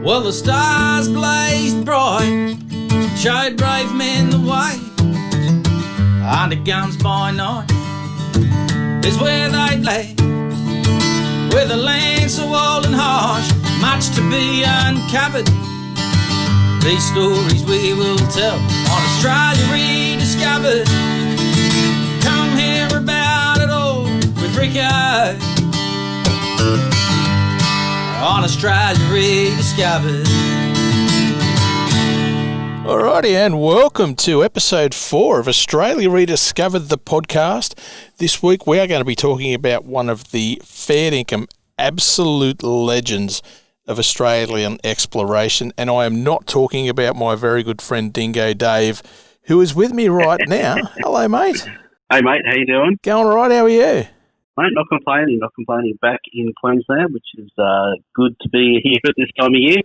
Well, the stars blazed bright, showed brave men the way. Under guns by night is where they'd lay, with a land so old and harsh, much to be uncovered. These stories we will tell on Australia ReDiscovered. Come hear about it all with Ricko on Australia ReDiscovered. Alrighty, and welcome to episode 4 of Australia ReDiscovered, the podcast. This week we are going to be talking about one of the fair income absolute legends of Australian exploration, and I am not talking about my very good friend Dingo Dave, who is with me right now. Hello, mate. Hey, mate. How you doing? Going all right. How are you? Mate, not complaining. Back in Queensland, which is good to be here at this time of year.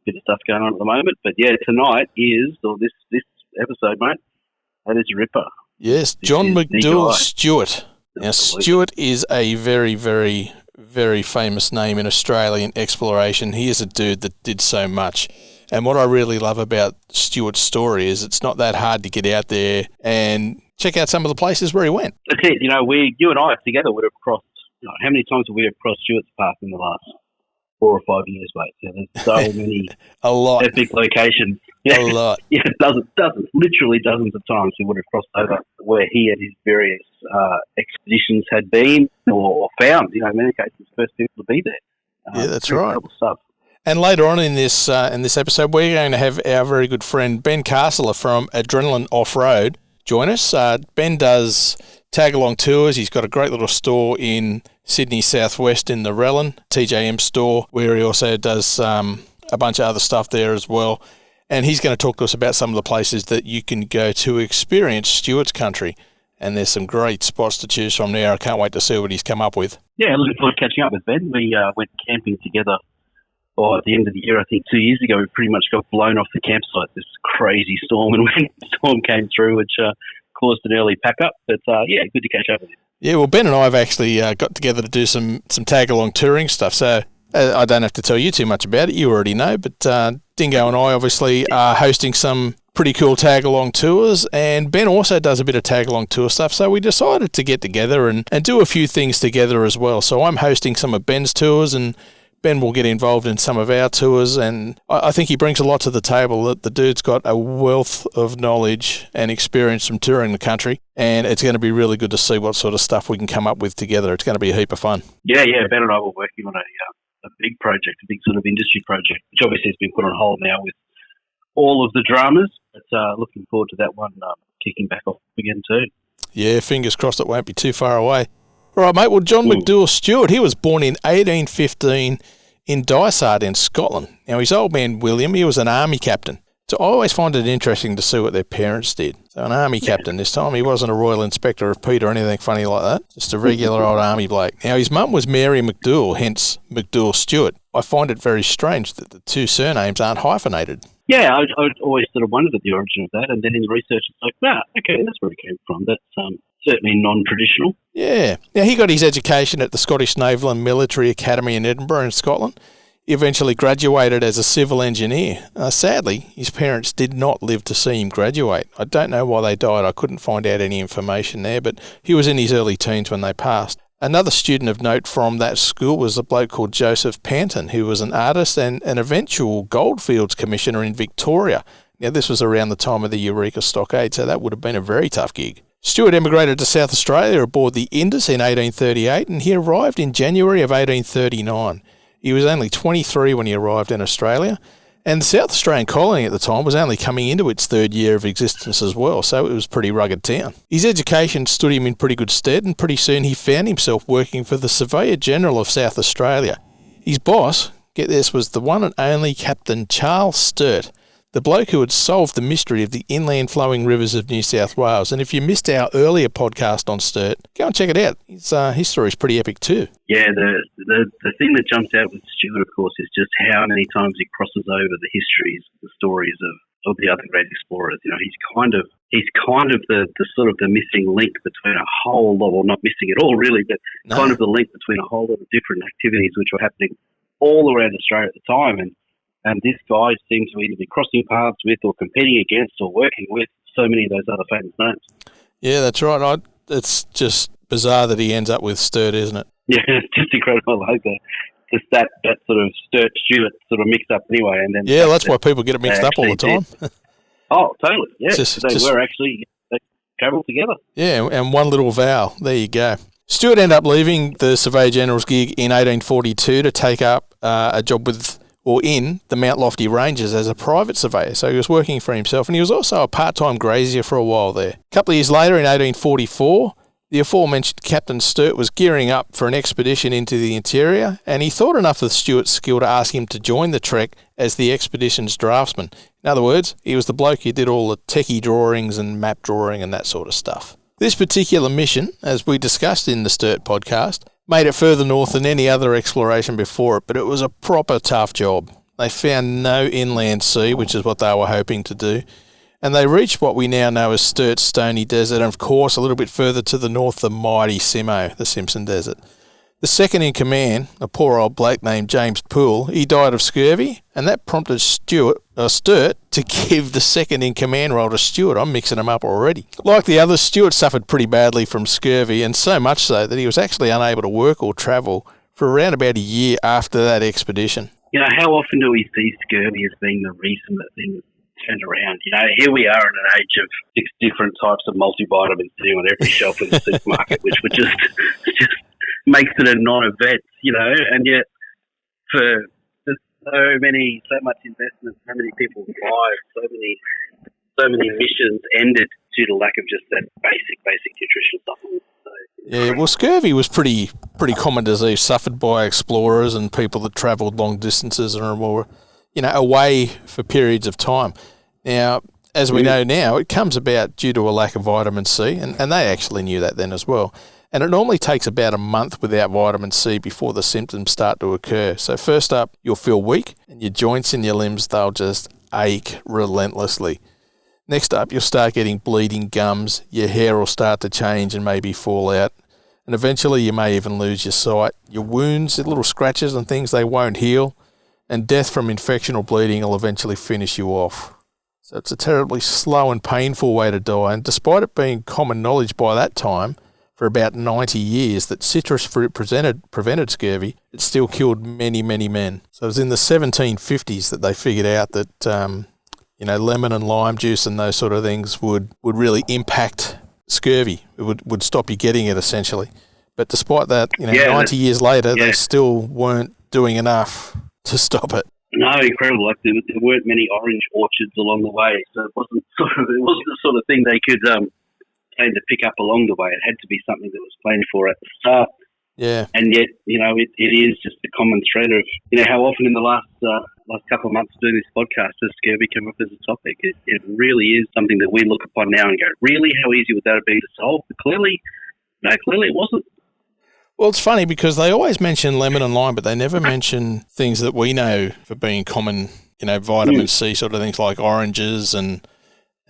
Bit of stuff going on at the moment, but yeah, tonight is, or this episode, mate, that is Ripper. Yes, John McDouall Stuart. Now, Stuart is a very, very, very famous name in Australian exploration. He is a dude that did so much. And what I really love about Stuart's story is it's not that hard to get out there and check out some of the places where he went. That's it. You know, you and I together would have crossed, how many times have we crossed Stuart's path in the last 4 or 5 years, mate? Yeah, there's so many a lot. Epic locations. Yeah. A lot. Yeah, literally dozens of times we would have crossed over where he and his various expeditions had been or found. You know, in many cases, first people to be there. Yeah, that's right. Stuff. And later on in this episode, we're going to have our very good friend Ben Castler from Adrenaline Off-Road join us. Ben does tag-along tours. He's got a great little store in Sydney Southwest in the Rellan, TJM store, where he also does a bunch of other stuff there as well. And he's going to talk to us about some of the places that you can go to experience Stuart's country. And there's some great spots to choose from there. I can't wait to see what he's come up with. Yeah, looking forward to catching up with Ben. We went camping together at the end of the year, I think 2 years ago. We pretty much got blown off the campsite, this crazy storm, and when the storm came through, which caused an early pack-up. But, yeah, good to catch up with you. Yeah, well, Ben and I have actually got together to do some tag-along touring stuff, so I don't have to tell you too much about it. You already know, but Dingo and I obviously are hosting some pretty cool tag-along tours, and Ben also does a bit of tag-along tour stuff, so we decided to get together and do a few things together as well. So I'm hosting some of Ben's tours, and Ben will get involved in some of our tours, and I think he brings a lot to the table. That the dude's got a wealth of knowledge and experience from touring the country, and it's going to be really good to see what sort of stuff we can come up with together. It's going to be a heap of fun. Yeah, Ben and I were working on a big project, a big sort of industry project, which obviously has been put on hold now with all of the dramas, but looking forward to that one kicking back off again too. Yeah, fingers crossed it won't be too far away. All right, mate. Well, John McDouall Stuart, he was born in 1815 in Dysart in Scotland. Now, his old man, William, he was an army captain. So I always find it interesting to see what their parents did. So an army captain this time. He wasn't a Royal Inspector of Peter or anything funny like that. Just a regular old army bloke. Now, his mum was Mary McDouall, hence McDouall Stuart. I find it very strange that the two surnames aren't hyphenated. Yeah, I always sort of wondered at the origin of that, and then in the research it's like, okay, that's where it came from. That's certainly non-traditional. Yeah. Now, he got his education at the Scottish Naval and Military Academy in Edinburgh in Scotland. He eventually graduated as a civil engineer. Sadly, his parents did not live to see him graduate. I don't know why they died. I couldn't find out any information there, but he was in his early teens when they passed. Another student of note from that school was a bloke called Joseph Panton, who was an artist and an eventual goldfields commissioner in Victoria. Now, this was around the time of the Eureka Stockade, so that would have been a very tough gig. Stuart emigrated to South Australia aboard the Indus in 1838, and he arrived in January of 1839. He was only 23 when he arrived in Australia, and the South Australian colony at the time was only coming into its third year of existence as well, so it was a pretty rugged town. His education stood him in pretty good stead, and pretty soon he found himself working for the Surveyor General of South Australia. His boss, get this, was the one and only Captain Charles Stuart, the bloke who had solved the mystery of the inland flowing rivers of New South Wales. And if you missed our earlier podcast on Stuart, go and check it out. His story's pretty epic too. Yeah, the thing that jumps out with Stuart, of course, is just how many times he crosses over the histories, the stories of the other great explorers. You know, he's kind of the sort of the missing link between a whole lot, well, not missing at all really, but kind of the link between a whole lot of different activities which were happening all around Australia at the time, and this guy seemed to either be crossing paths with or competing against or working with so many of those other famous names. Yeah, that's right. It's just bizarre that he ends up with Sturt, isn't it? Yeah, it's just incredible. Like just that sort of Sturt Stuart sort of mixed up anyway, and then that's why people get it mixed up all the time. Oh, totally. Yeah, they travelled together. Yeah, and one little vowel. There you go. Stuart ended up leaving the Surveyor General's gig in 1842 to take up a job in the Mount Lofty Ranges as a private surveyor. So he was working for himself, and he was also a part-time grazier for a while there. A couple of years later, in 1844, the aforementioned Captain Sturt was gearing up for an expedition into the interior, and he thought enough of Stuart's skill to ask him to join the trek as the expedition's draftsman. In other words, he was the bloke who did all the techie drawings and map drawing and that sort of stuff. This particular mission, as we discussed in the Sturt podcast, made it further north than any other exploration before it, but it was a proper tough job. They found no inland sea, which is what they were hoping to do, and they reached what we now know as Sturt's Stony Desert, and of course a little bit further to the north, the mighty Simo, the Simpson Desert. The second in command, a poor old bloke named James Poole, he died of scurvy, and that prompted Sturt to give the second in command role to Stuart. I'm mixing them up already. Like the others, Stuart suffered pretty badly from scurvy, and so much so that he was actually unable to work or travel for around about a year after that expedition. You know, how often do we see scurvy as being the reason that things turned around? You know, here we are in an age of 6 different types of multivitamins sitting on every shelf in the supermarket, which would just makes it a non-event, you know, and yet for so much investment, so many people's lives, so many missions ended due to lack of just that basic nutritional supplement. So, yeah, well, scurvy was pretty common disease suffered by explorers and people that travelled long distances and were, away for periods of time. Now, as we know now, it comes about due to a lack of vitamin C, and they actually knew that then as well. And it normally takes about a month without vitamin C before the symptoms start to occur. So first up, you'll feel weak, and your joints and your limbs, they'll just ache relentlessly. Next up, you'll start getting bleeding gums, your hair will start to change and maybe fall out, and eventually you may even lose your sight. Your wounds, little scratches and things, they won't heal, and death from infection or bleeding will eventually finish you off. So it's a terribly slow and painful way to die, and despite it being common knowledge by that time, for about 90 years, that citrus fruit prevented scurvy, it still killed many, many men. So it was in the 1750s that they figured out that, lemon and lime juice and those sort of things would really impact scurvy. It would stop you getting it, essentially. But despite that, 90 years later, they still weren't doing enough to stop it. No, incredible. Like there weren't many orange orchards along the way, so it wasn't the sort of thing they could plan to pick up along the way. It had to be something that was planned for at the start. Yeah. And yet, it is just a common thread of, how often in the last couple of months doing this podcast has scurvy come up as a topic. It really is something that we look upon now and go, really, how easy would that have been to solve? But clearly it wasn't. Well, it's funny because they always mention lemon and lime, but they never mention things that we know for being common, vitamin C sort of things like oranges and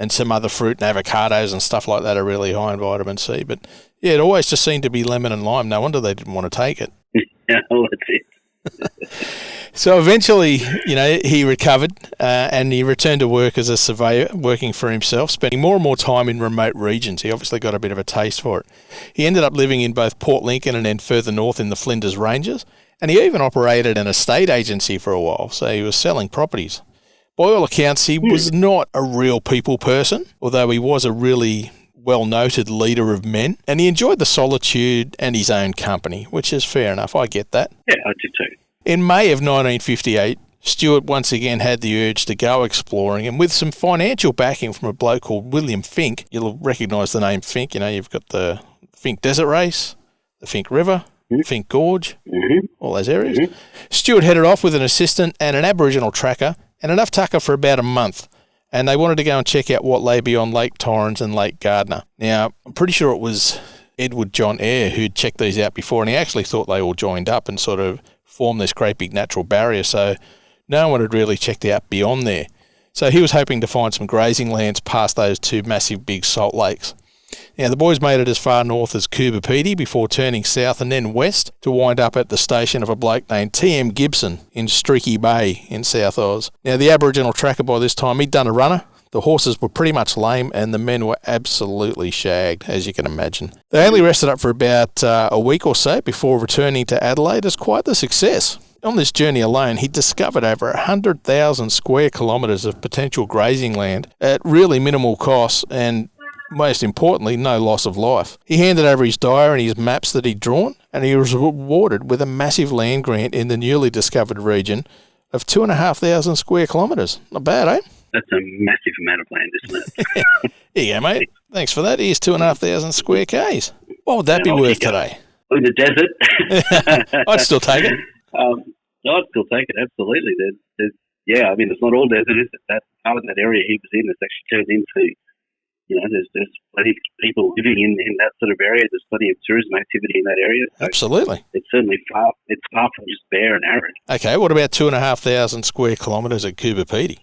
some other fruit and avocados and stuff like that are really high in vitamin C. But, yeah, it always just seemed to be lemon and lime. No wonder they didn't want to take it. Yeah, well, that's it. So eventually, he recovered and he returned to work as a surveyor, working for himself, spending more and more time in remote regions. He obviously got a bit of a taste for it. He ended up living in both Port Lincoln and then further north in the Flinders Ranges, and he even operated an estate agency for a while, so he was selling properties. By all accounts, he was not a real people person, although he was a really well-noted leader of men, and he enjoyed the solitude and his own company, which is fair enough. I get that. Yeah, I do too. In May of 1958, Stuart once again had the urge to go exploring, and with some financial backing from a bloke called William Fink, you'll recognise the name Fink, you've got the Fink Desert Race, the Fink River, Fink Gorge, all those areas. Stuart headed off with an assistant and an Aboriginal tracker and enough tucker for about a month, and they wanted to go and check out what lay beyond Lake Torrens and Lake Gardner. Now, I'm pretty sure it was Edward John Eyre who'd checked these out before, and he actually thought they all joined up and sort of formed this great big natural barrier, so no one had really checked out beyond there. So he was hoping to find some grazing lands past those two massive big salt lakes. Now, the boys made it as far north as Coober Pedy before turning south and then west to wind up at the station of a bloke named T.M. Gibson in Streaky Bay in South Oz. Now, the Aboriginal tracker by this time, he'd done a runner. The horses were pretty much lame and the men were absolutely shagged, as you can imagine. They only rested up for about a week or so before returning to Adelaide as quite the success. On this journey alone, he discovered over 100,000 square kilometres of potential grazing land at really minimal cost and, most importantly, no loss of life. He handed over his diary and his maps that he'd drawn, and he was rewarded with a massive land grant in the newly discovered region of 2,500 square kilometres. Not bad, eh? That's a massive amount of land, isn't it? Here you go, mate. Thanks for that. Here's 2,500 square Ks. What would that be worth today? In the desert. I'd still take it. I'd still take it, absolutely. Yeah, I mean, it's not all desert, is it? That part of that area he was in has actually turned into, there's plenty of people living in that sort of area. There's plenty of tourism activity in that area. So absolutely. It's certainly far from just bare and arid. Okay, what about 2,500 square kilometres at Coober Pedy?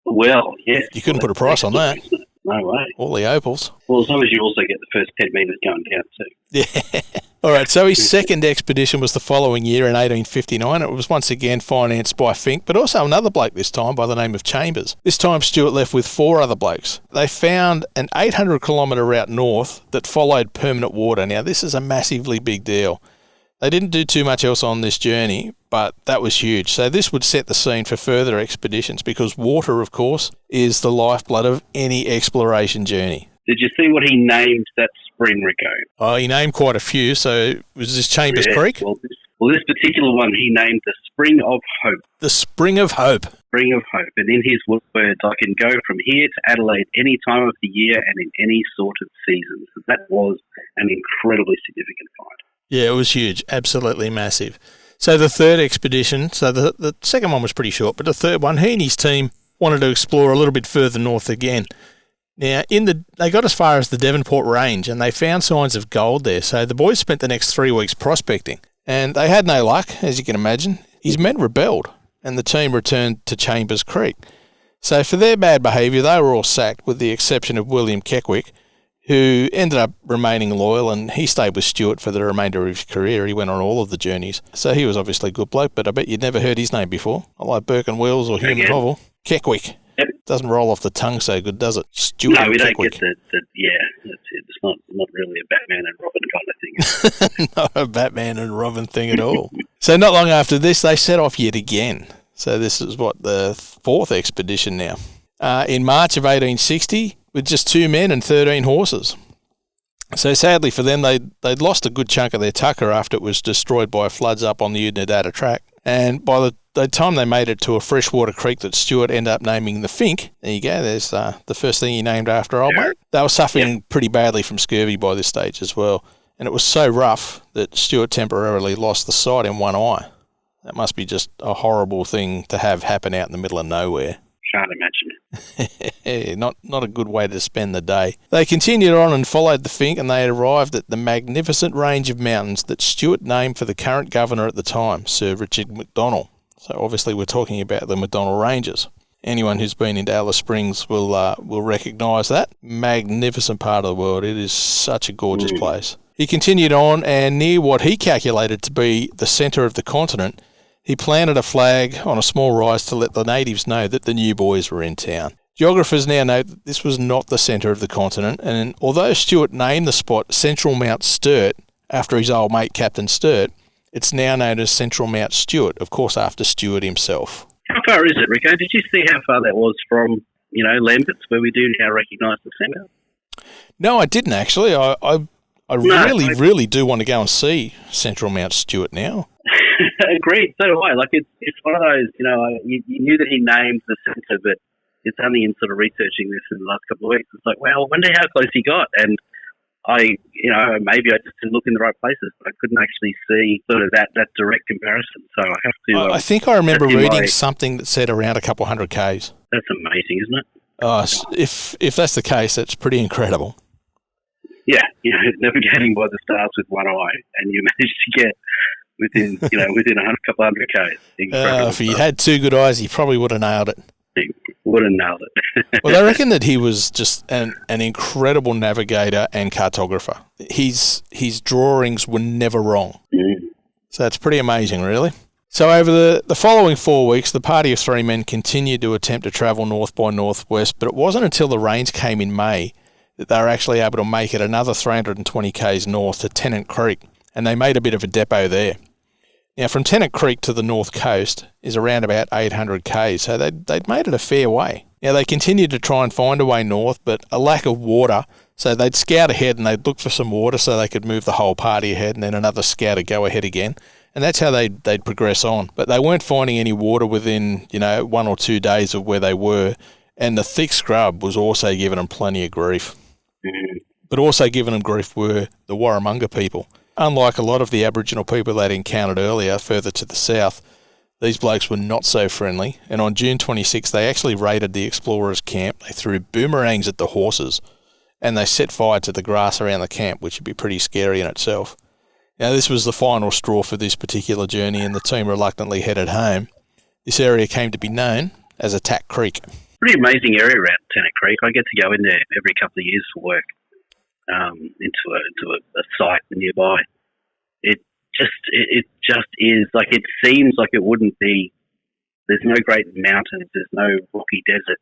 Well, yeah. You couldn't put a price on that. No way. All the opals. Well, as long as you also get the first 10 metres going down too. Yeah. All right, so his second expedition was the following year in 1859. It was once again financed by Fink, but also another bloke this time by the name of Chambers. This time Stuart left with 4 other blokes. They found an 800-kilometre route north that followed permanent water. Now, this is a massively big deal. They didn't do too much else on this journey, but that was huge. So this would set the scene for further expeditions because water, of course, is the lifeblood of any exploration journey. Did you see what he named that spring, Ricko? Oh, he named quite a few. So was this Chambers Creek? Well, this particular one he named the Spring of Hope. The Spring of Hope. Spring of Hope. And in his words, I can go from here to Adelaide any time of the year and in any sort of season. So that was an incredibly significant find. Yeah, it was huge. Absolutely massive. So the third expedition, so the second one was pretty short, but the third one, he and his team wanted to explore a little bit further north again. Now, they got as far as the Devonport Range and they found signs of gold there. So the boys spent the next 3 weeks prospecting and they had no luck, as you can imagine. His men rebelled and the team returned to Chambers Creek. So for their bad behaviour, they were all sacked with the exception of William Keckwick, who ended up remaining loyal and he stayed with Stuart for the remainder of his career. He went on all of the journeys. So he was obviously a good bloke, but I bet you'd never heard his name before. Not like Burke and Wills or Hume and Hovell. Keckwick. Yep. Doesn't roll off the tongue so good, does it? Stuart no, we don't Keckwick. get that. Yeah, that's it. It's not really a Batman and Robin kind of thing. Not a Batman and Robin thing at all. So not long after this, they set off yet again. So this is the 4th expedition now. In March of 1860, with just 2 men and 13 horses. So sadly for them, they'd lost a good chunk of their tucker after it was destroyed by floods up on the Udnadada track. And by the time they made it to a freshwater creek that Stuart ended up naming the Fink, there you go, there's the first thing he named after old mate. They were suffering pretty badly from scurvy by this stage as well. And it was so rough that Stuart temporarily lost the sight in one eye. That must be just a horrible thing to have happen out in the middle of nowhere. Can't imagine. Not a good way to spend the day. They continued on and followed the Fink and they had arrived at the magnificent range of mountains that Stuart named for the current governor at the time, Sir Richard McDouall. So obviously we're talking about the McDouall Ranges. Anyone who's been into Alice Springs will recognise that. Magnificent part of the world. It is such a gorgeous place. He continued on and near what he calculated to be the centre of the continent, he planted a flag on a small rise to let the natives know that the new boys were in town. Geographers now know that this was not the centre of the continent, and although Stuart named the spot Central Mount Sturt after his old mate Captain Sturt, it's now known as Central Mount Stuart, of course after Stuart himself. How far is it, Ricko? Did you see how far that was from, Lambert's, where we do now recognise the centre? No, I didn't actually. I really do want to go and see Central Mount Stuart now. Agreed. So do I. Like it's one of those. You knew that he named the centre, but it's only in sort of researching this in the last couple of weeks. It's like, well, I wonder how close he got. And maybe I just didn't look in the right places, but I couldn't actually see sort of that direct comparison. So I have to. I think I remember reading something that said around a couple 100 Ks. That's amazing, isn't it? If that's the case, that's pretty incredible. Yeah, navigating by the stars with one eye, and you managed to get within a couple 100 Ks. If he had 2 good eyes, he probably would have nailed it. Well, would have nailed it. Well, they reckon that he was just an incredible navigator and cartographer. His drawings were never wrong. So it's pretty amazing, really. So over the following 4 weeks, the party of 3 men continued to attempt to travel north by northwest, but it wasn't until the rains came in May that they were actually able to make it another 320 k's north to Tennant Creek, and they made a bit of a depot there. Now, from Tennant Creek to the north coast is around about 800 k's, so they'd made it a fair way. Now, they continued to try and find a way north, but a lack of water, so they'd scout ahead and they'd look for some water so they could move the whole party ahead, and then another scout would go ahead again. And that's how they'd progress on. But they weren't finding any water within, 1 or 2 days of where they were, and the thick scrub was also giving them plenty of grief. But also giving them grief were the Warramunga people. Unlike a lot of the Aboriginal people they'd encountered earlier, further to the south, these blokes were not so friendly, and on June 26 they actually raided the explorers' camp. They threw boomerangs at the horses, and they set fire to the grass around the camp, which would be pretty scary in itself. Now, this was the final straw for this particular journey, and the team reluctantly headed home. This area came to be known as Attack Creek. Pretty amazing area around Tennant Creek. I get to go in there every couple of years for work, into a site nearby. It just is like, it seems like it wouldn't be. There's no great mountains. There's no rocky desert,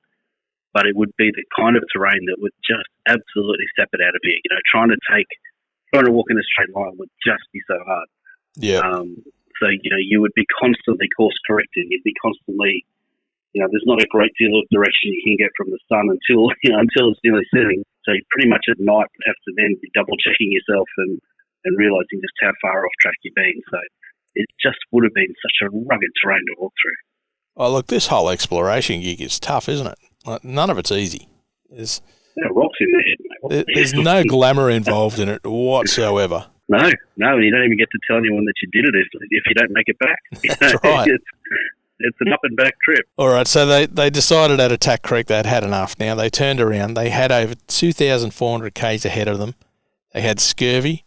but it would be the kind of terrain that would just absolutely sap it out of you. Trying to walk in a straight line would just be so hard. Yeah. So, you would be constantly course correcting. You'd be constantly, there's not a great deal of direction you can get from the sun until it's nearly setting. So you pretty much at night would have to then be double checking yourself and realising just how far off track you've been. So it just would have been such a rugged terrain to walk through. Oh, look, this whole exploration gig is tough, isn't it? Like, none of it's easy. There's rocks in there, mate. There's no glamour involved in it whatsoever. No, and you don't even get to tell anyone that you did it if you don't make it back. That's right. It's an up and back trip. All right, so they decided at Attack Creek they'd had enough. Now, they turned around. They had over 2,400 k's ahead of them. They had scurvy,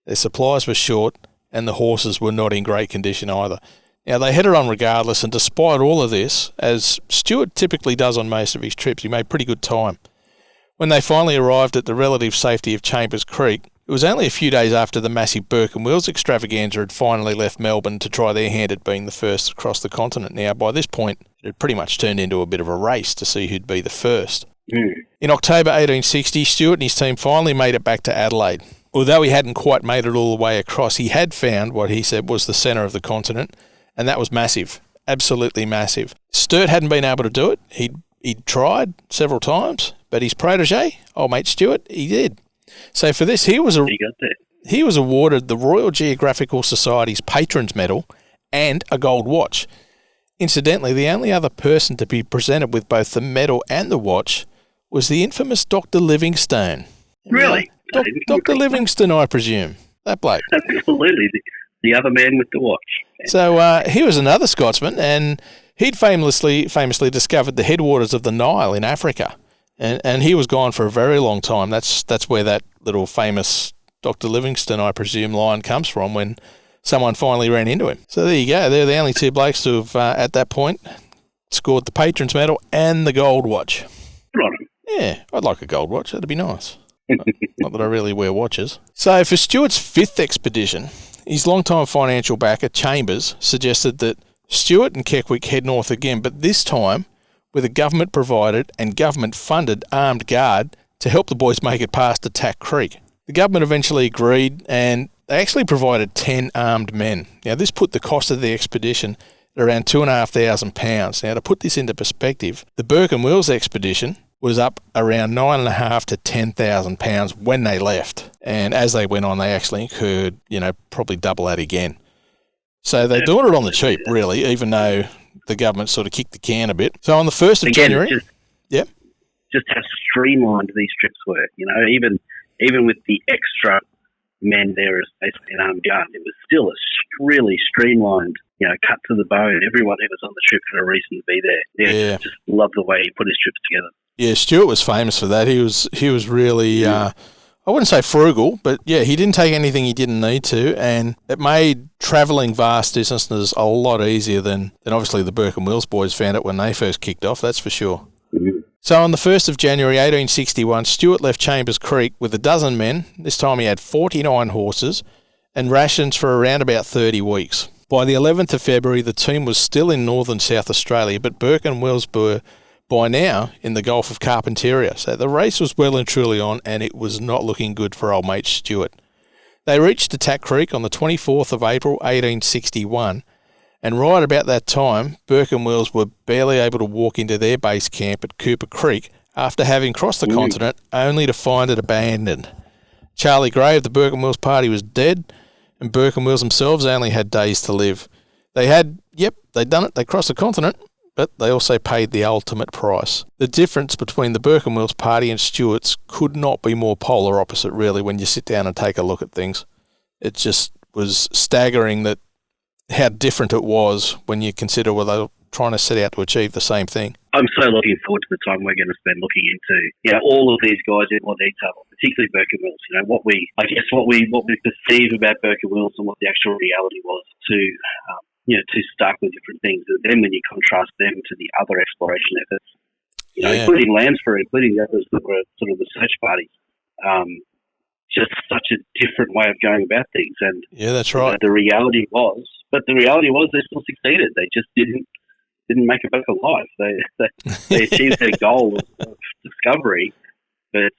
their supplies were short, and the horses were not in great condition either. Now, they headed on regardless, and despite all of this, as Stuart typically does on most of his trips, he made pretty good time. When they finally arrived at the relative safety of Chambers Creek, it was only a few days after the massive Burke and Wills extravaganza had finally left Melbourne to try their hand at being the first across the continent. Now, by this point, it had pretty much turned into a bit of a race to see who'd be the first. In October 1860, Stuart and his team finally made it back to Adelaide. Although he hadn't quite made it all the way across, he had found what he said was the centre of the continent, and that was massive, absolutely massive. Sturt hadn't been able to do it. He'd tried several times, but his protégé, old mate Stuart, he did. So for this, he was awarded the Royal Geographical Society's Patrons Medal and a gold watch. Incidentally, the only other person to be presented with both the medal and the watch was the infamous Dr. Livingstone. Really? Dr. Livingstone, I presume. That bloke. Absolutely. The other man with the watch. So he was another Scotsman, and he'd famously discovered the headwaters of the Nile in Africa. And he was gone for a very long time. That's where that little famous Dr. Livingstone, I presume, line comes from when someone finally ran into him. So there you go. They're the only two blokes to have, at that point, scored the Patrons Medal and the gold watch. Right. Yeah, I'd like a gold watch. That'd be nice. Not that I really wear watches. So for Stuart's fifth expedition, his longtime financial backer, Chambers, suggested that Stuart and Keckwick head north again, but this time with a government-provided and government-funded armed guard to help the boys make it past Attack Creek. The government eventually agreed, and they actually provided 10 armed men. Now, this put the cost of the expedition at around £2,500. Now, to put this into perspective, the Burke and Wills expedition was up around £9,500 to £10,000 when they left. And as they went on, they actually incurred, probably double that again. So they're doing it on the cheap, really, even though the government sort of kicked the can a bit. So on the 1st of January... Just how streamlined these trips were. Even with the extra men there as basically an armed guard, it was still a really streamlined, cut to the bone. Everyone who was on the trip had a reason to be there. Yeah. Just love the way he put his trips together. Yeah, Stuart was famous for that. He was really... I wouldn't say frugal, but yeah, he didn't take anything he didn't need to, and it made travelling vast distances a lot easier than obviously the Burke and Wills boys found it when they first kicked off, that's for sure. So on the 1st of January 1861, Stuart left Chambers Creek with a dozen men. This time he had 49 horses and rations for around about 30 weeks. By the 11th of February, the team was still in northern South Australia, but Burke and Wills were by now in the Gulf of Carpentaria. So the race was well and truly on, and it was not looking good for old mate Stuart. They reached Attack Creek on the 24th of April 1861, and right about that time, Burke and Wills were barely able to walk into their base camp at Cooper Creek after having crossed the continent only to find it abandoned. Charlie Gray of the Burke and Wills party was dead, and Burke and Wills themselves only had days to live. They'd done it, they crossed the continent, but they also paid the ultimate price. The difference between the Burke and Wills party and Stuart's could not be more polar opposite, really, when you sit down and take a look at things. It just was staggering that how different it was when you consider they were trying to set out to achieve the same thing. I'm so looking forward to the time we're going to spend looking into, all of these guys in more detail, particularly Burke and Wills. What we perceive about Burke and Wills and what the actual reality was two starkly different things. And then when you contrast them to the other exploration efforts, including Lansbury, including the others that were sort of the search parties, just such a different way of going about things. And yeah, that's right. The reality was they still succeeded. They just didn't make it back alive. They achieved their goal of discovery, but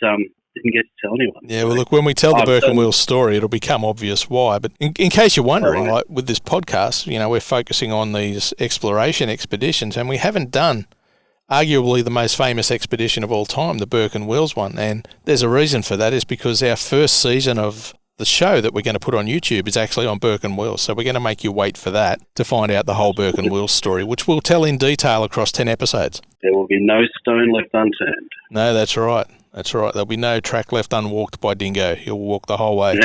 didn't get to tell anyone. Yeah, well, look, when we tell the Burke and Wills story, it'll become obvious why. But in case you're wondering, like with this podcast, we're focusing on these exploration expeditions, and we haven't done arguably the most famous expedition of all time, the Burke and Wills one. And there's a reason for that, is because our first season of the show that we're going to put on YouTube is actually on Burke and Wills. So we're going to make you wait for that to find out the whole Burke and Wills story, which we'll tell in detail across 10 episodes. There will be no stone left unturned. No, that's right. That's right. There'll be no track left unwalked by Dingo. He'll walk the whole way.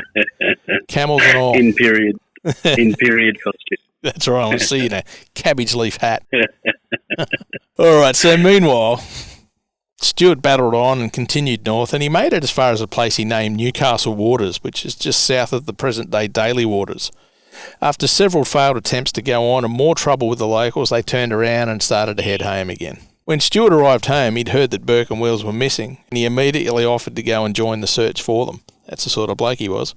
Camels and all. In period costume. That's right. I'll see you in a cabbage leaf hat. All right. So meanwhile, Stuart battled on and continued north, and he made it as far as a place he named Newcastle Waters, which is just south of the present-day Daly Waters. After several failed attempts to go on and more trouble with the locals, they turned around and started to head home again. When Stuart arrived home, he'd heard that Burke and Wills were missing, and he immediately offered to go and join the search for them. That's the sort of bloke he was.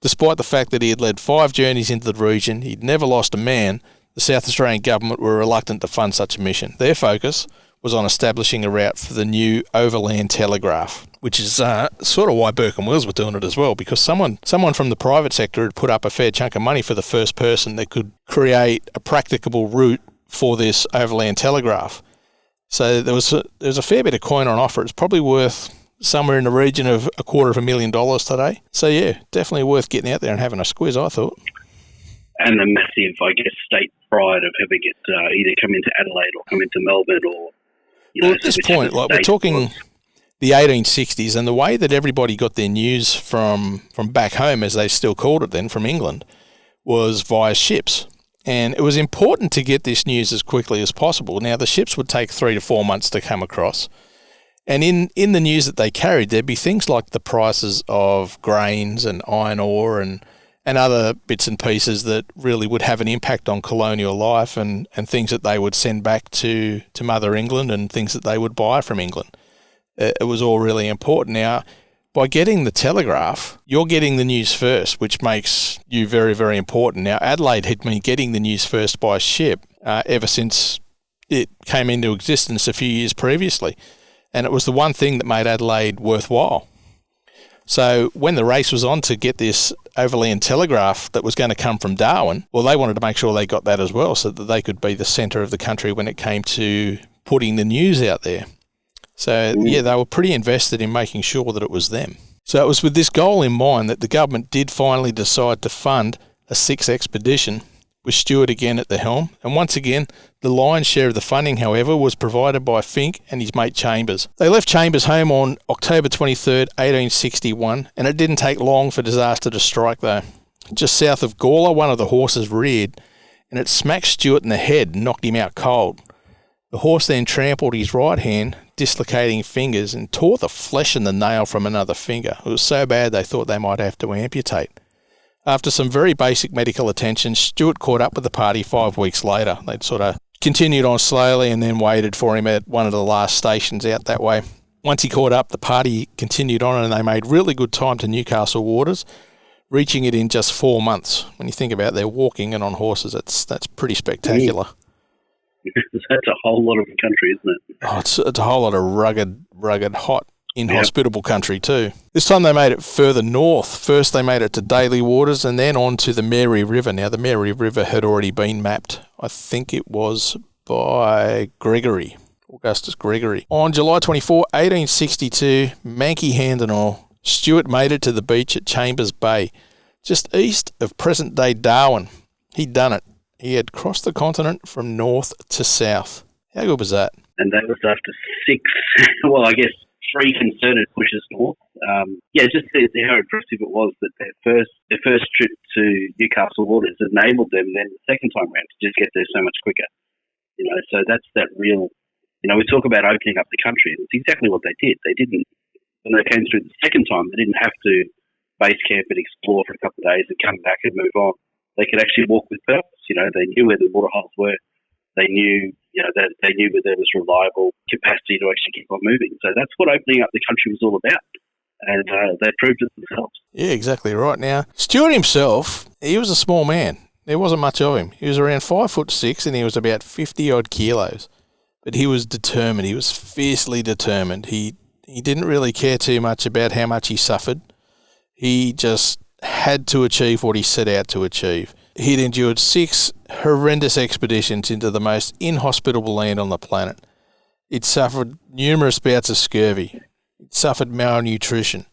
Despite the fact that he had led 5 journeys into the region, he'd never lost a man, the South Australian government were reluctant to fund such a mission. Their focus was on establishing a route for the new overland telegraph, which is sort of why Burke and Wills were doing it as well, because someone from the private sector had put up a fair chunk of money for the first person that could create a practicable route for this overland telegraph. So there was a fair bit of coin on offer. It's probably worth somewhere in the region of $250,000 today. So yeah, definitely worth getting out there and having a squiz, I thought. And the massive, state pride of having it either come into Adelaide or come into Melbourne or... Well, at this point, we're talking the 1860s, and the way that everybody got their news from back home, as they still called it then, from England, was via ships. And it was important to get this news as quickly as possible. Now, the ships would take 3 to 4 months to come across. And in the news that they carried, there'd be things like the prices of grains and iron ore and other bits and pieces that really would have an impact on colonial life and things that they would send back to Mother England and things that they would buy from England. It was all really important. Now, by getting the telegraph, you're getting the news first, which makes you very, very important. Now, Adelaide had been getting the news first by ship ever since it came into existence a few years previously. And it was the one thing that made Adelaide worthwhile. So when the race was on to get this overland telegraph that was going to come from Darwin, well, they wanted to make sure they got that as well so that they could be the centre of the country when it came to putting the news out there. So, yeah, they were pretty invested in making sure that it was them. So it was with this goal in mind that the government did finally decide to fund a 6th expedition with Stuart again at the helm. And once again, the lion's share of the funding, however, was provided by Fink and his mate Chambers. They left Chambers home on October 23rd, 1861, and it didn't take long for disaster to strike, though. Just south of Gawler, one of the horses reared, and it smacked Stuart in the head and knocked him out cold. The horse then trampled his right hand, dislocating fingers, and tore the flesh and the nail from another finger. It was so bad they thought they might have to amputate. After some very basic medical attention, Stuart caught up with the party 5 weeks later. They'd sort of continued on slowly and then waited for him at one of the last stations out that way. Once he caught up, the party continued on and they made really good time to Newcastle waters, reaching it in just 4 months. When you think about it, they're walking and on horses, that's pretty spectacular. That's a whole lot of the country, isn't it? Oh, it's a whole lot of rugged, hot, inhospitable country too. This time they made it further north. First they made it to Daly Waters and then on to the Mary River. Now the Mary River had already been mapped. I think it was by Augustus Gregory. On July 24, 1862, Mankey hand and all, Stuart made it to the beach at Chambers Bay, just east of present-day Darwin. He'd done it. He had crossed the continent from north to south. How good was that? And that was after 6, well, I guess 3 concerted pushes north. Just see how impressive it was that their first trip to Newcastle waters enabled them then the second time round to just get there so much quicker. So that's that real, we talk about opening up the country. It's exactly what they did. They didn't, when they came through the second time, they didn't have to base camp and explore for a couple of days and come back and move on. They could actually walk with purpose. They knew where the waterholes were. They knew, they knew where there was reliable capacity to actually keep on moving. So that's what opening up the country was all about. And they proved it themselves. Yeah, exactly right. Now, Stuart himself, he was a small man. There wasn't much of him. He was around 5'6" and he was about 50-odd kilos. But he was determined. He was fiercely determined. He didn't really care too much about how much he suffered. He just had to achieve what he set out to achieve. He'd endured 6 horrendous expeditions into the most inhospitable land on the planet. He'd suffered numerous bouts of scurvy. He'd suffered malnutrition.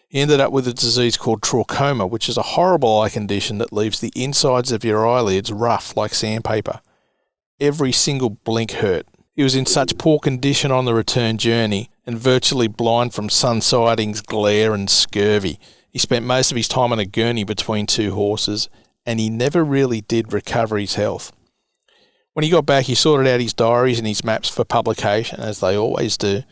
He ended up with a disease called trachoma, which is a horrible eye condition that leaves the insides of your eyelids rough like sandpaper. Every single blink hurt. He was in such poor condition on the return journey and virtually blind from sun sightings, glare and scurvy. He spent most of his time on a gurney between 2 horses, and he never really did recover his health. When he got back, he sorted out his diaries and his maps for publication, as they always do,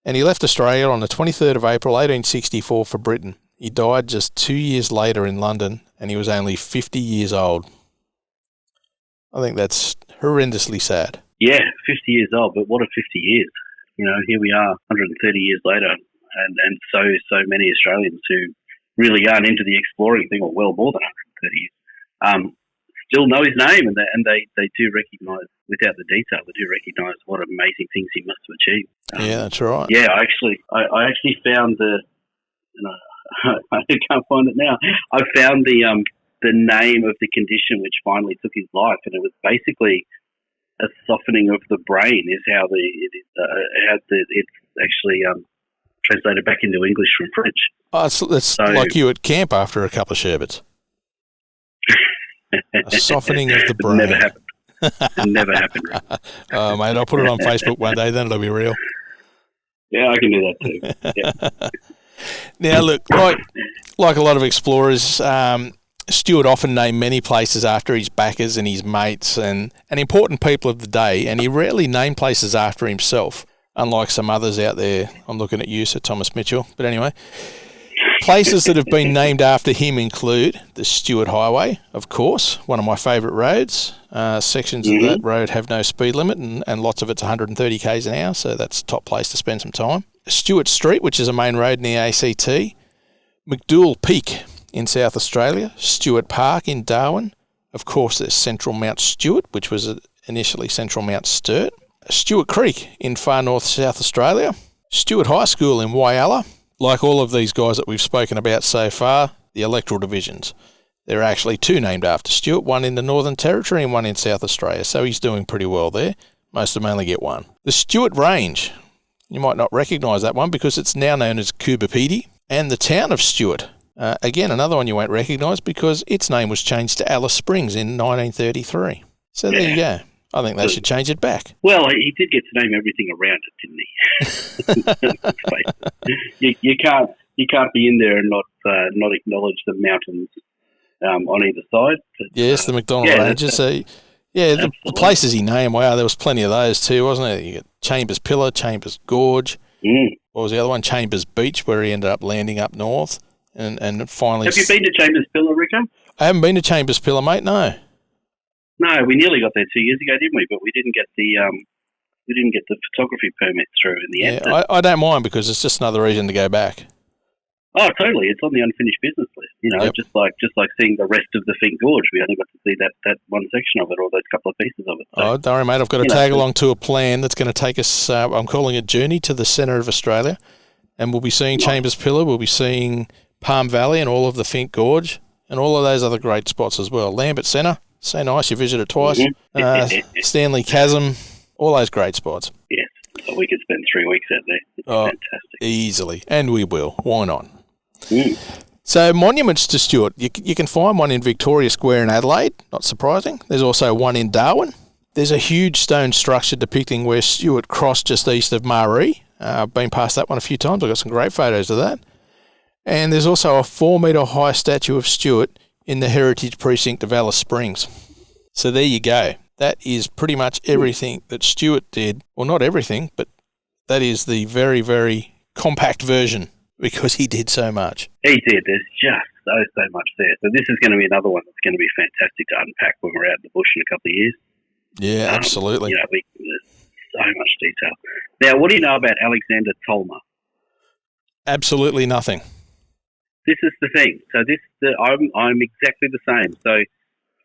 and he left Australia on the 23rd of April 1864 for Britain. He died just 2 years later in London, and he was only 50 years old. I think that's horrendously sad. Yeah, 50 years old, but what a 50 years. Here we are 130 years later, and so many Australians who really aren't into the exploring thing, or well more than 130 years, still know his name, and they do recognise, without the detail, they do recognise what amazing things he must have achieved. Yeah, that's right. Yeah, I actually found I can't find it now. I found the name of the condition which finally took his life, and it was basically a softening of the brain. Is how it's actually translated back into English from French. Oh, it's like you at camp after a couple of sherbets. A softening of the brain. Never happened. It never happened. Right? Oh, mate, I'll put it on Facebook one day, then it'll be real. Yeah, I can do that too. Yeah. Now, look, like a lot of explorers, Stuart often named many places after his backers and his mates and important people of the day, and he rarely named places after himself, unlike some others out there. I'm looking at you, Sir Thomas Mitchell. But anyway, places that have been named after him include the Stuart Highway, of course, one of my favourite roads. Sections of that road have no speed limit, and lots of it's 130 k's an hour, so that's a top place to spend some time. Stuart Street, which is a main road in the ACT. McDouall Peak in South Australia. Stuart Park in Darwin. Of course, there's Central Mount Stuart, which was initially Central Mount Sturt. Stuart Creek in far north South Australia. Stuart High School in Whyalla. Like all of these guys that we've spoken about so far, the electoral divisions. There are actually 2 named after Stuart, one in the Northern Territory and one in South Australia, so he's doing pretty well there. Most of them only get one. The Stuart Range. You might not recognise that one because it's now known as Coobapedy. And the town of Stuart. Again, another one you won't recognise because its name was changed to Alice Springs in 1933. So there you go. I think they should change it back. Well, he did get to name everything around it, didn't he? you can't be in there and not acknowledge the mountains on either side. But, yes, the McDonald Ranges. The places he named, wow, there was plenty of those too, wasn't there? You got Chambers Pillar, Chambers Gorge. What was the other one? Chambers Beach, where he ended up landing up north. And finally... Have you been to Chambers Pillar, Ricko? I haven't been to Chambers Pillar, mate, no. No, we nearly got there 2 years ago, didn't we? But we didn't get the photography permit through in the end. I don't mind because it's just another reason to go back. Oh, totally! It's on the unfinished business list. Yep. just like seeing the rest of the Fink Gorge. We only got to see that one section of it, or those couple of pieces of it. So, don't worry, mate. I've got a tag-along tour plan that's going to take us, I'm calling it Journey to the Centre of Australia, and we'll be seeing Chambers Pillar, we'll be seeing Palm Valley and all of the Fink Gorge, and all of those other great spots as well. Lambert Centre, so nice, you visited twice. Mm-hmm. Stanley Chasm, all those great spots. Yes, so we could spend 3 weeks out there. It's fantastic. Easily, and we will. Why not? Mm. So monuments to Stuart, you can find one in Victoria Square in Adelaide, not surprising. There's also one in Darwin. There's a huge stone structure depicting where Stuart crossed just east of Maree. I've been past that one a few times. I've got some great photos of that. And there's also a 4-metre high statue of Stuart in the Heritage Precinct of Alice Springs. So there you go. That is pretty much everything that Stuart did. Well, not everything, but that is the very, very compact version, because he did so much. He did. There's just so much there. So this is going to be another one that's going to be fantastic to unpack when we're out in the bush in a couple of years. Yeah, absolutely. There's so much detail. Now, what do you know about Alexander Tolmer? Absolutely nothing. This is the thing. So I'm exactly the same. So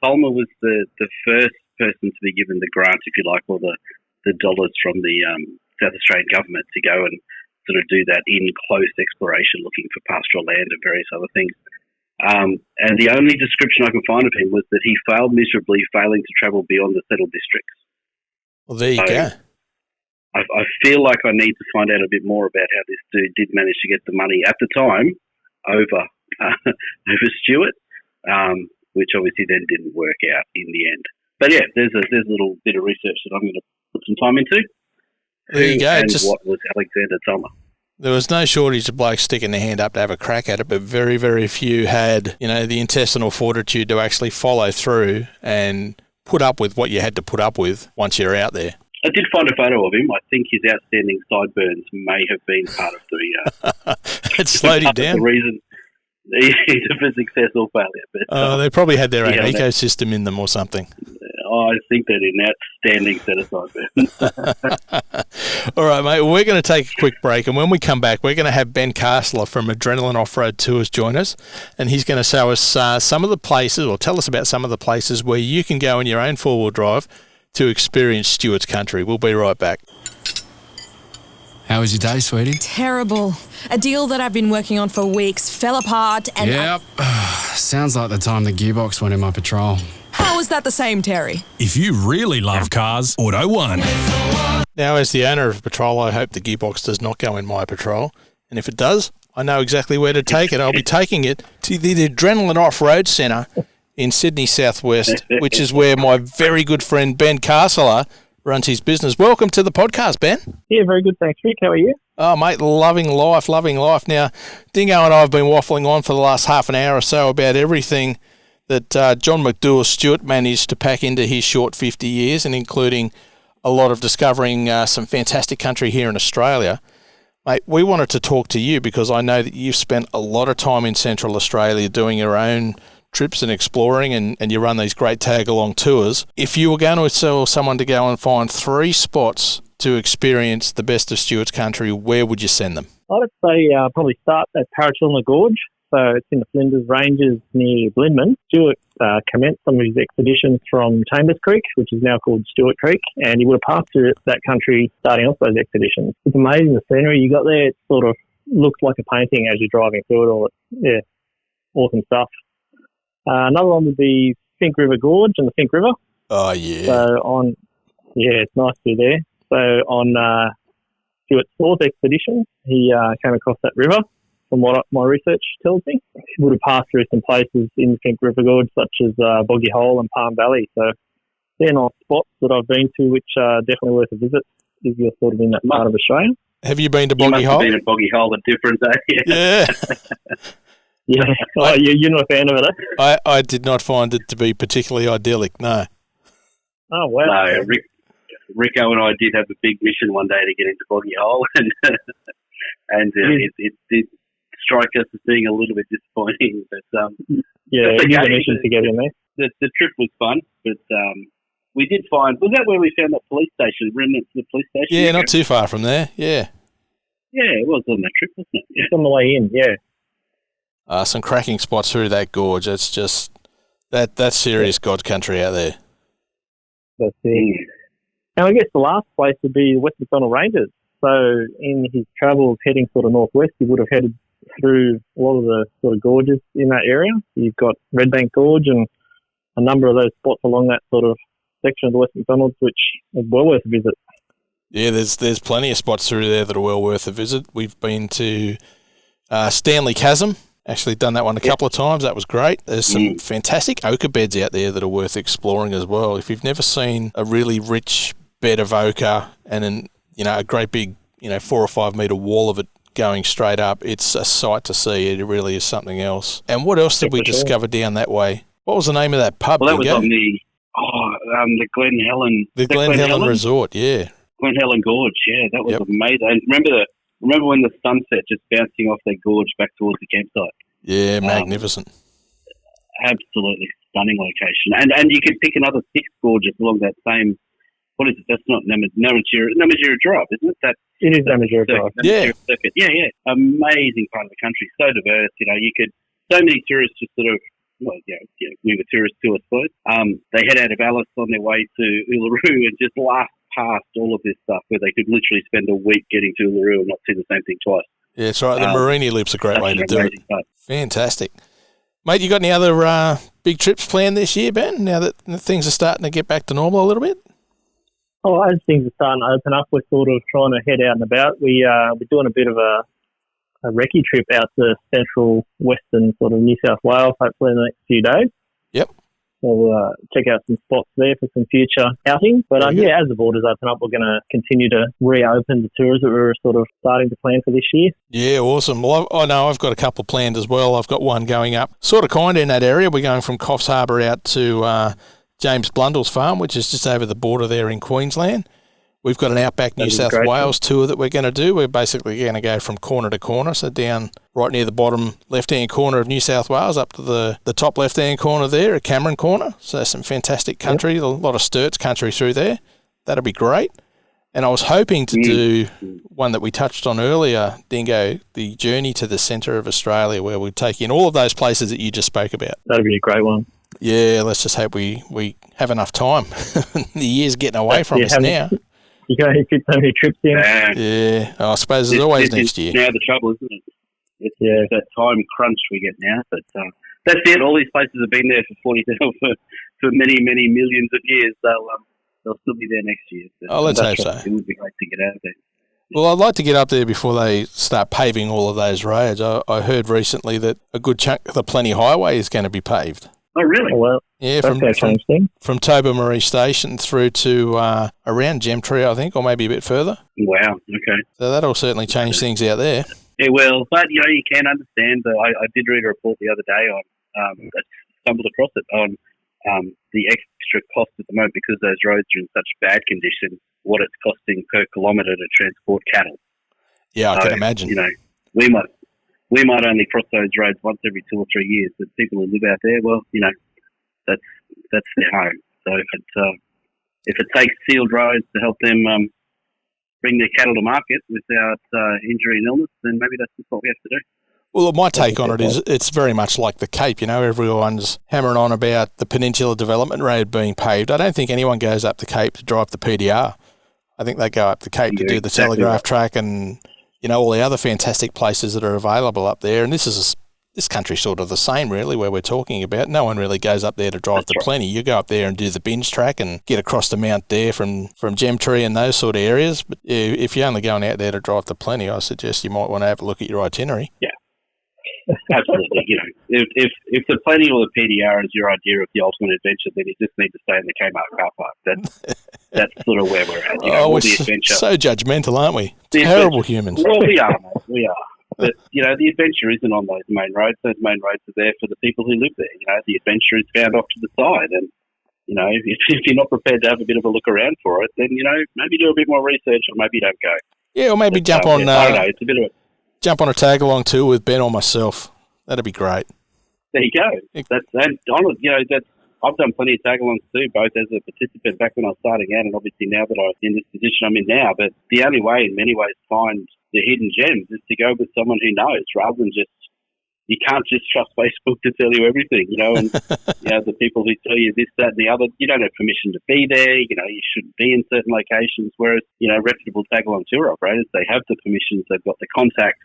Tolmer was the first person to be given the grant, if you like, or the dollars from the South Australian government to go and sort of do that in close exploration, looking for pastoral land and various other things. And the only description I can find of him was that he failed miserably, failing to travel beyond the settled districts. Well, there you go. I feel like I need to find out a bit more about how this dude did manage to get the money at the time over Stuart, which obviously then didn't work out in the end. But yeah, there's a little bit of research that I'm going to put some time into. There you go. And what was Alexander Tolmer? There was no shortage of blokes sticking their hand up to have a crack at it, but very, very few had, the intestinal fortitude to actually follow through and put up with what you had to put up with once you're out there. I did find a photo of him. I think his outstanding sideburns may have been part of the... it slowed him down. The reason for success or failure. But, they probably had their own ecosystem in them or something. I think that an outstanding set of sideburns. All right, mate. We're going to take a quick break, and when we come back, we're going to have Ben Castler from Adrenaline Off-Road Tours join us, and he's going to show us some of the places, or tell us about some of the places where you can go in your own four-wheel drive to experience Stuart's country. We'll be right back. How was your day, sweetie? Terrible. A deal that I've been working on for weeks fell apart and... Yep. Sounds like the time the gearbox went in my Patrol. How is that the same, Terry? If you really love cars, Auto One. Now, as the owner of Patrol, I hope the gearbox does not go in my Patrol. And if it does, I know exactly where to take it. I'll be taking it to the Adrenaline Off-Road Centre in Sydney Southwest, which is where my very good friend Ben Castler runs his business. Welcome to the podcast, Ben. Yeah, very good. Thanks, Rick. How are you? Oh, mate, loving life. Now, Dingo and I have been waffling on for the last half an hour or so about everything that John McDouall Stuart managed to pack into his short 50 years, and including a lot of discovering some fantastic country here in Australia. Mate, we wanted to talk to you because I know that you've spent a lot of time in Central Australia doing your own trips and exploring, and you run these great tag-along tours. If you were going to tell someone to go and find 3 spots to experience the best of Stuart's country, where would you send them? I'd say probably start at Parachilna Gorge. So it's in the Flinders Ranges near Blindman. Stuart commenced some of his expeditions from Chambers Creek, which is now called Stuart Creek, and he would have passed through that country starting off those expeditions. It's amazing, the scenery you got there. It sort of looks like a painting as you're driving through it all. Yeah, awesome stuff. Another one would be Fink River Gorge and the Fink River. Oh, yeah. So it's nice to be there. So on Stuart's 4th expedition, he came across that river, from what my research tells me. He would have passed through some places in the Fink River Gorge, such as Boggy Hole and Palm Valley. So they're nice spots that I've been to, which are definitely worth a visit if you're sort of in that part of Australia. Have you been to Boggy Hole? You must have been at Boggy Hole a different day. Yeah. Yeah, you're not a fan of it, eh? I did not find it to be particularly idyllic, no. Oh, wow. No, Ricko and I did have a big mission one day to get into Boggy Hole, and it did strike us as being a little bit disappointing. But yeah, it is a mission to get in there. the trip was fun, but we did find, was that where we found that police station, remnants of the police station? Yeah, not too far from there, yeah. Yeah, it was on that trip, wasn't it? Yeah. It's on the way in, yeah. Some cracking spots through that gorge. It's just, that's serious God country out there. That's it. And I guess the last place would be the West McDonald Ranges. So in his travels heading sort of northwest, he would have headed through a lot of the sort of gorges in that area. You've got Redbank Gorge and a number of those spots along that sort of section of the West McDonald's, which are well worth a visit. Yeah, there's plenty of spots through there that are well worth a visit. We've been to Stanley Chasm. Actually done that one a couple of times. That was great. There's some fantastic ochre beds out there that are worth exploring as well. If you've never seen a really rich bed of ochre and a great big 4 or 5 metre wall of it going straight up, it's a sight to see. It really is something else. And what else did we discover down that way? What was the name of that pub? Well, that was on the Glen Helen. The Glen Helen Resort, yeah. Glen Helen Gorge, yeah, that was amazing. And remember when the sunset just bouncing off that gorge back towards the campsite? Yeah, magnificent. Absolutely stunning location. And you could pick another 6 gorges along that same, what is it? That's not Namatjira Drive, isn't it? It is Namatjira Drive. Yeah. Circuit. Yeah. Amazing part of the country. So diverse. So many tourists just sort of, we were tourists too, I suppose. They head out of Alice on their way to Uluru and just blast past all of this stuff where they could literally spend a week getting to Uluru and not see the same thing twice. Yeah, that's right. The Marini Loop's a great way to do it. Fantastic. Mate, you got any other big trips planned this year, Ben, now that things are starting to get back to normal a little bit? Oh, as things are starting to open up, we're sort of trying to head out and about. We're doing a bit of a recce trip out to central western sort of New South Wales, hopefully in the next few days. Yep. We'll check out some spots there for some future outings. But as the borders open up, we're going to continue to reopen the tours that we were sort of starting to plan for this year. Yeah, awesome. Well, I know I've got a couple planned as well. I've got one going up sort of kind of in that area. We're going from Coffs Harbour out to James Blundell's farm, which is just over the border there in Queensland. We've got an Outback New South Wales tour that we're going to do. We're basically going to go from corner to corner, so down right near the bottom left-hand corner of New South Wales up to the top left-hand corner there at Cameron Corner. So some fantastic country, a lot of Sturt's country through there. That'll be great. And I was hoping to do one that we touched on earlier, Dingo, the journey to the centre of Australia, where we take in all of those places that you just spoke about. That'd be a great one. Yeah, let's just hope we have enough time. The year's getting away from us now. You can only fit so many trips in. Yeah, I suppose there's always next year. Now the trouble, isn't it? It's that time crunch we get now. But that's it. All these places have been there for for many, many millions of years. They'll still be there next year. But let's hope so. It would be great to get out of there. Well, I'd like to get up there before they start paving all of those roads. I heard recently that a good chunk of the Plenty Highway is going to be paved. Oh, really? Oh, well, yeah, from Tobermory Station through to around Gemtree, I think, or maybe a bit further. Wow, okay. So that'll certainly change things out there. It will, but, you can understand. I did read a report the other day on, I stumbled across it, on the extra cost at the moment because those roads are in such bad condition, what it's costing per kilometre to transport cattle. Yeah, I can imagine. We might only cross those roads once every 2 or 3 years, but people who live out there, well, that's their home. So if it takes sealed roads to help them bring their cattle to market without injury and illness, then maybe that's just what we have to do. Well, my take on it is it's very much like the Cape. Everyone's hammering on about the Peninsula Development Road being paved. I don't think anyone goes up the Cape to drive the PDR. I think they go up the Cape to do the telegraph track and all the other fantastic places that are available up there. And this country's sort of the same, really, where we're talking about. No one really goes up there to drive the Plenty. You go up there and do the binge track and get across to Mount Dare from Gemtree and those sort of areas. But if you're only going out there to drive the Plenty, I suggest you might want to have a look at your itinerary. Yeah. Absolutely. If the Plenty or the PDR is your idea of the ultimate adventure, then you just need to stay in the Kmart car park. That's sort of where we're at. We're the adventure. So judgmental, aren't we? Terrible humans. Well, we are, mate. We are. But, the adventure isn't on those main roads. Those main roads are there for the people who live there. The adventure is found off to the side. And, if you're not prepared to have a bit of a look around for it, then, maybe do a bit more research or maybe don't go. Yeah, or maybe jump on... I don't know. It's a bit of a... Jump on a tag-along tour with Ben or myself. That'd be great. There you go. That's I've done plenty of tag-alongs too, both as a participant back when I was starting out and obviously now that I'm in this position I'm in now. But the only way in many ways to find the hidden gems is to go with someone who knows rather than just, you can't just trust Facebook to tell you everything, and the people who tell you this, that and the other, you don't have permission to be there, you shouldn't be in certain locations, whereas, reputable tag-along tour operators, they have the permissions, they've got the contacts,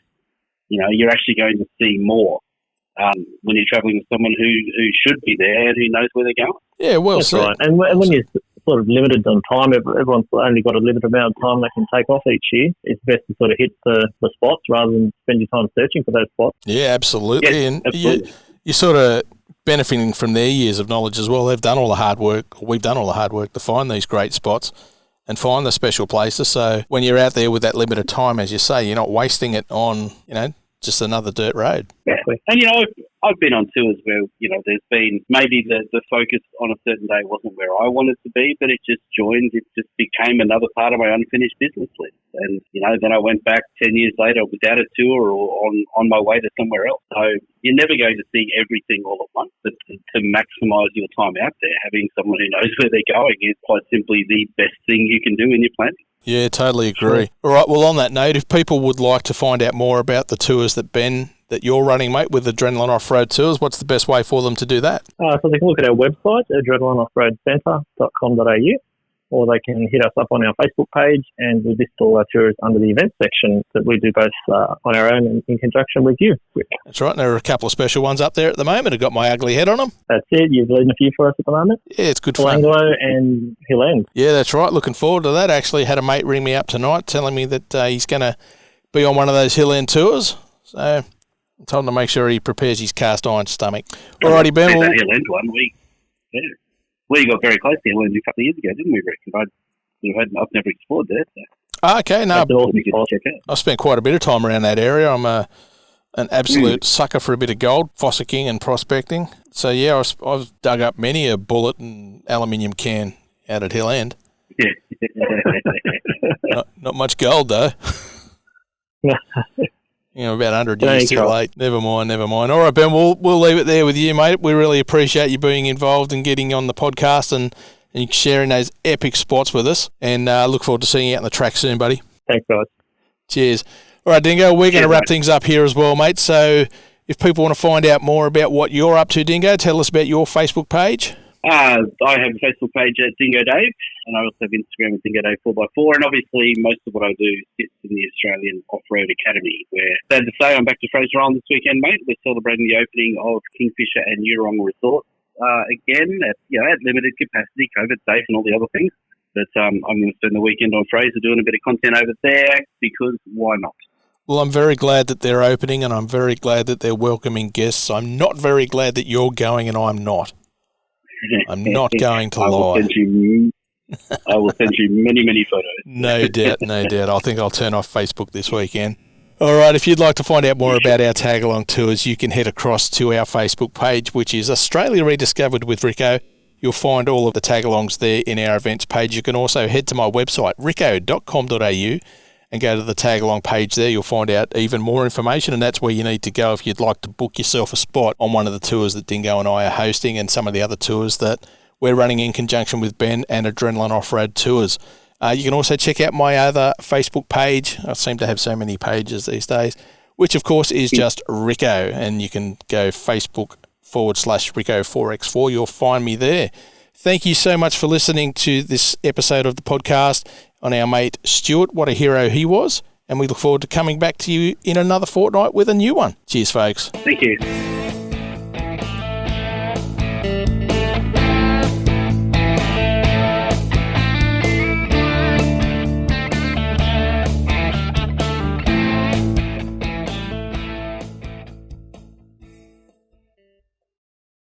you're actually going to see more when you're travelling with someone who should be there and who knows where they're going. Yeah, well That's said. right. And when you're sort of limited on time, everyone's only got a limited amount of time they can take off each year. It's best to sort of hit the spots rather than spend your time searching for those spots. Yeah, absolutely. Yes, and absolutely. You're sort of benefiting from their years of knowledge as well. They've done all the hard work, we've done all the hard work to find these great spots and find the special places. So when you're out there with that limited time, as you say, you're not wasting it on, just another dirt road. Exactly. And, I've been on tours where, there's been maybe the focus on a certain day wasn't where I wanted to be, but it just became another part of my unfinished business list. And, then I went back 10 years later without a tour or on my way to somewhere else. So you're never going to see everything all at once, but to maximise your time out there, having someone who knows where they're going is quite simply the best thing you can do in your planning. Yeah, totally agree. Sure. All right, well, on that note, if people would like to find out more about the tours that you're running, mate, with Adrenaline Off-Road Tours, what's the best way for them to do that? So they can look at our website, adrenalineoffroadcentre.com.au, or they can hit us up on our Facebook page, and we list all our tours under the events section that we do both on our own and in conjunction with you. That's right, and there are a couple of special ones up there at the moment. I've got my ugly head on them. That's it. You're leading a few for us at the moment. Yeah, it's good fun. Anglo and Hill End. Yeah, that's right. Looking forward to that. Actually, had a mate ring me up tonight telling me that he's going to be on one of those Hill End tours. So I told him to make sure he prepares his cast iron stomach. Alrighty, Ben. That Hill End one, we got very close to Hill End a couple of years ago, didn't we, Rick? I've never explored there. So. Okay, no. I've spent quite a bit of time around that area. I'm an absolute sucker for a bit of gold, fossicking and prospecting. So, yeah, I've dug up many a bullet and aluminium can out at Hill End. Yeah. Not much gold, though. About 100 years too late. Never mind. All right, Ben, we'll leave it there with you, mate. We really appreciate you being involved and getting on the podcast and sharing those epic spots with us. And look forward to seeing you out on the track soon, buddy. Thanks, guys. Cheers. All right, Dingo, we're going to wrap things up here as well, mate. So if people want to find out more about what you're up to, Dingo, tell us about your Facebook page. I have a Facebook page at Dingo Dave, and I also have Instagram at Dingo Dave 4x4, and obviously most of what I do sits in the Australian Off-Road Academy, where, sad to say, I'm back to Fraser Island this weekend, mate. We're celebrating the opening of Kingfisher and Eurong Resorts again at limited capacity, COVID safe and all the other things. But I'm going to spend the weekend on Fraser doing a bit of content over there because why not? Well, I'm very glad that they're opening, and I'm very glad that they're welcoming guests. I'm not very glad that you're going and I'm not. I'm not going to lie. I will send you many, many photos. No doubt. I think I'll turn off Facebook this weekend. All right, if you'd like to find out more about our tag-along tours, you can head across to our Facebook page, which is Australia ReDiscovered with Ricko. You'll find all of the tag-alongs there in our events page. You can also head to my website, ricko.com.au, and go to the tag-along page there. You'll find out even more information, and that's where you need to go if you'd like to book yourself a spot on one of the tours that Dingo and I are hosting and some of the other tours that we're running in conjunction with Ben and Adrenaline Off-Road Tours. You can also check out my other Facebook page. I seem to have so many pages these days, which, of course, is just Ricko, and you can go Facebook.com/Ricko4x4. You'll find me there. Thank you so much for listening to this episode of the podcast on our mate Stuart. What a hero he was. And we look forward to coming back to you in another fortnight with a new one. Cheers, folks. Thank you.